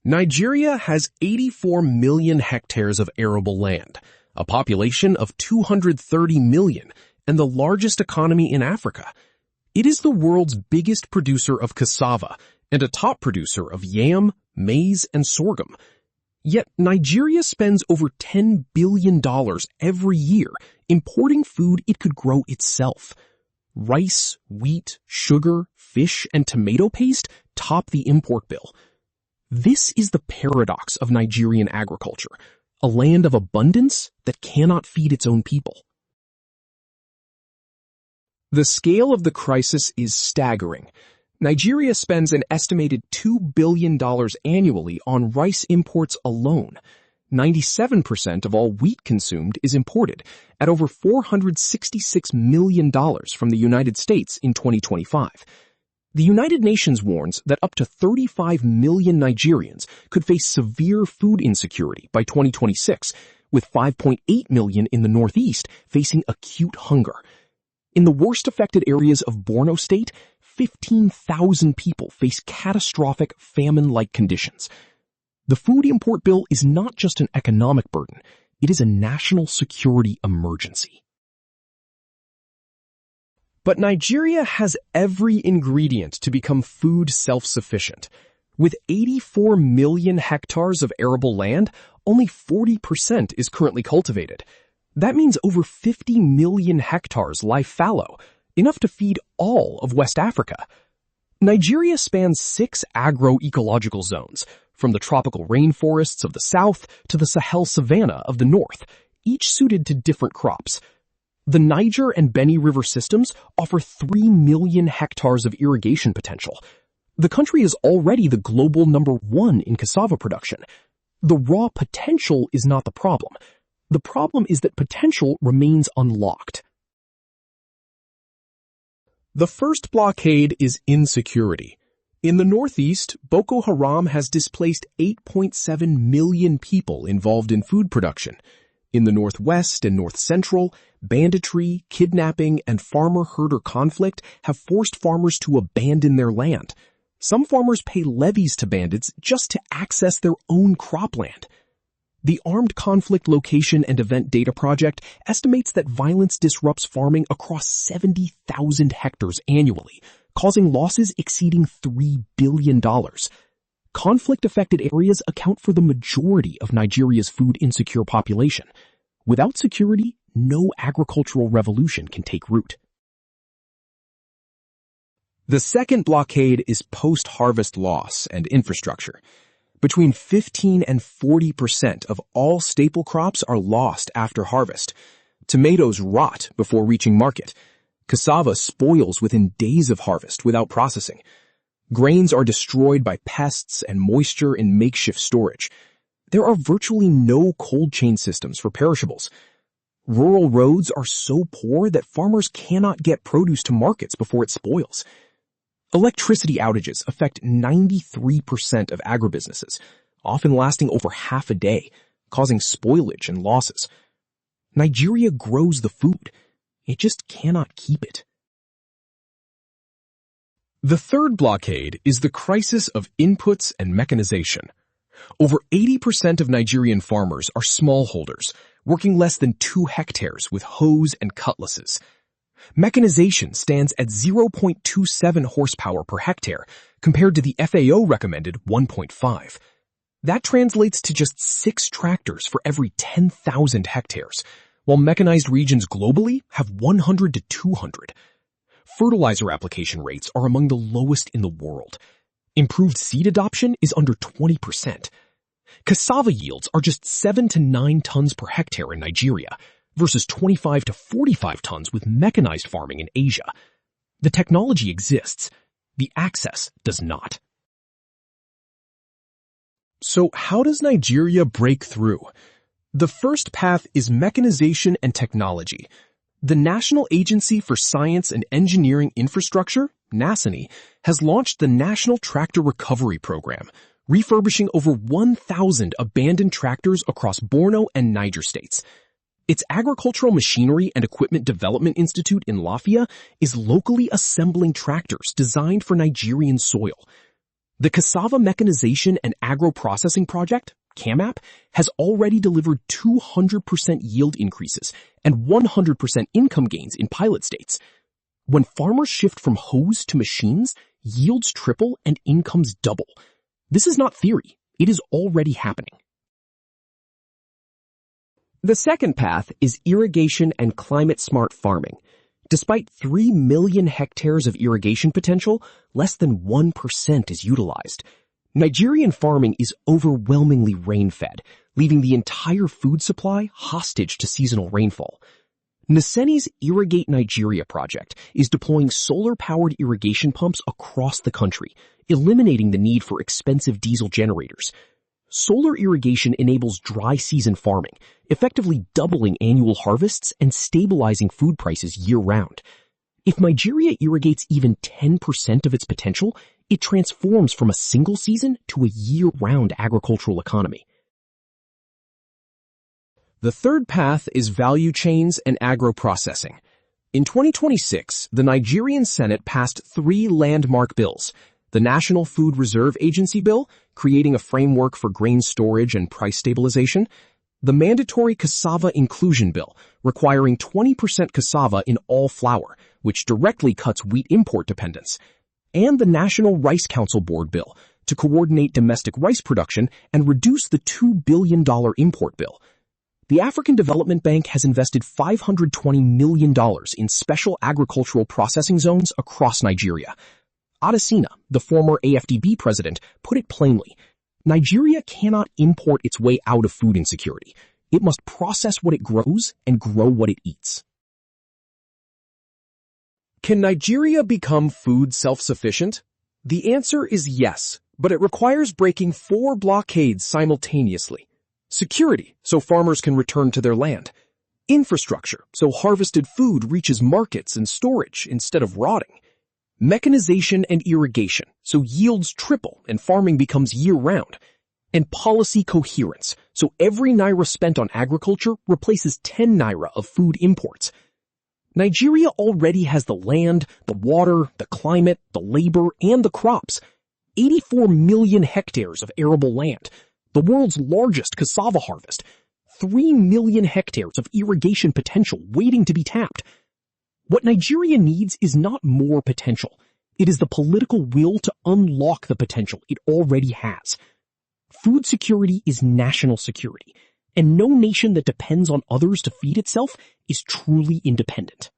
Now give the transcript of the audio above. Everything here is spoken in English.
Nigeria has 84 million hectares of arable land, a population of 230 million, and the largest economy in Africa. It is the world's biggest producer of cassava and a top producer of yam, maize, and sorghum. Yet Nigeria spends over $10 billion every year importing food it could grow itself. Rice, wheat, sugar, fish, and tomato paste top the import bill. This is the paradox of Nigerian agriculture, a land of abundance that cannot feed its own people. The scale of the crisis is staggering. Nigeria spends an estimated $2 billion annually on rice imports alone. 97% of all wheat consumed is imported, at over $466 million from the United States in 2025. The United Nations warns that up to 35 million Nigerians could face severe food insecurity by 2026, with 5.8 million in the Northeast facing acute hunger. In the worst affected areas of Borno State, 15,000 people face catastrophic famine-like conditions. The food import bill is not just an economic burden, it is a national security emergency. But Nigeria has every ingredient to become food self-sufficient. With 84 million hectares of arable land, only 40% is currently cultivated. That means over 50 million hectares lie fallow, enough to feed all of West Africa. Nigeria spans 6 agroecological zones, from the tropical rainforests of the south to the Sahel savanna of the north, each suited to different crops. The Niger and Beni River systems offer 3 million hectares of irrigation potential. The country is already the global #1 in cassava production. The raw potential is not the problem. The problem is that potential remains unlocked. The first blockade is insecurity. In the Northeast, Boko Haram has displaced 8.7 million people involved in food production. In the Northwest and North Central, banditry, kidnapping, and farmer-herder conflict have forced farmers to abandon their land. Some farmers pay levies to bandits just to access their own cropland. The Armed Conflict Location and Event Data Project estimates that violence disrupts farming across 70,000 hectares annually, causing losses exceeding $3 billion. Conflict-affected areas account for the majority of Nigeria's food-insecure population. Without security, no agricultural revolution can take root. The second blockade is post-harvest loss and infrastructure. Between 15 and 40% of all staple crops are lost after harvest. Tomatoes rot before reaching market. Cassava spoils within days of harvest without processing. Grains are destroyed by pests and moisture in makeshift storage. There are virtually no cold chain systems for perishables. Rural roads are so poor that farmers cannot get produce to markets before it spoils. Electricity outages affect 93% of agribusinesses, often lasting over half a day, causing spoilage and losses. Nigeria grows the food. It just cannot keep it. The third blockade is the crisis of inputs and mechanization. Over 80% of Nigerian farmers are smallholders, working less than 2 hectares with hoes and cutlasses. Mechanization stands at 0.27 horsepower per hectare, compared to the FAO recommended 1.5. That translates to just 6 tractors for every 10,000 hectares, while mechanized regions globally have 100 to 200. Fertilizer application rates are among the lowest in the world. Improved seed adoption is under 20%. Cassava yields are just 7 to 9 tons per hectare in Nigeria, versus 25 to 45 tons with mechanized farming in Asia. The technology exists. The access does not. So how does Nigeria break through? The first path is mechanization and technology. The National Agency for Science and Engineering Infrastructure, NASANI, has launched the National Tractor Recovery Program, refurbishing over 1,000 abandoned tractors across Borno and Niger states. Its Agricultural Machinery and Equipment Development Institute in Lafia is locally assembling tractors designed for Nigerian soil. The Cassava Mechanization and Agro-Processing Project, CAMAP, has already delivered 200% yield increases and 100% income gains in pilot states. When farmers shift from hose to machines, yields triple and incomes double. This is not theory. It is already happening. The second path is irrigation and climate-smart farming. Despite 3 million hectares of irrigation potential, less than 1% is utilized. Nigerian farming is overwhelmingly rain-fed, leaving the entire food supply hostage to seasonal rainfall. Naseni's Irrigate Nigeria project is deploying solar-powered irrigation pumps across the country, eliminating the need for expensive diesel generators. Solar irrigation enables dry season farming, effectively doubling annual harvests and stabilizing food prices year-round. If Nigeria irrigates even 10% of its potential, it transforms from a single season to a year-round agricultural economy. The third path is value chains and agro-processing. In 2026, the Nigerian Senate passed 3 landmark bills: the National Food Reserve Agency Bill, creating a framework for grain storage and price stabilization; the Mandatory Cassava Inclusion Bill, requiring 20% cassava in all flour, which directly cuts wheat import dependence; and the National Rice Council Board Bill, to coordinate domestic rice production and reduce the $2 billion import bill. The African Development Bank has invested $520 million in special agricultural processing zones across Nigeria. Adesina, the former AFDB president, put it plainly: Nigeria cannot import its way out of food insecurity. It must process what it grows and grow what it eats. Can Nigeria become food self-sufficient? The answer is yes, but it requires breaking 4 blockades simultaneously. Security, so farmers can return to their land. Infrastructure, so harvested food reaches markets and storage instead of rotting. Mechanization and irrigation, so yields triple and farming becomes year-round. And policy coherence, so every naira spent on agriculture replaces 10 naira of food imports. Nigeria already has the land, the water, the climate, the labor, and the crops. 84 million hectares of arable land, the world's largest cassava harvest, 3 million hectares of irrigation potential waiting to be tapped. What Nigeria needs is not more potential. It is the political will to unlock the potential it already has. Food security is national security, and no nation that depends on others to feed itself is truly independent.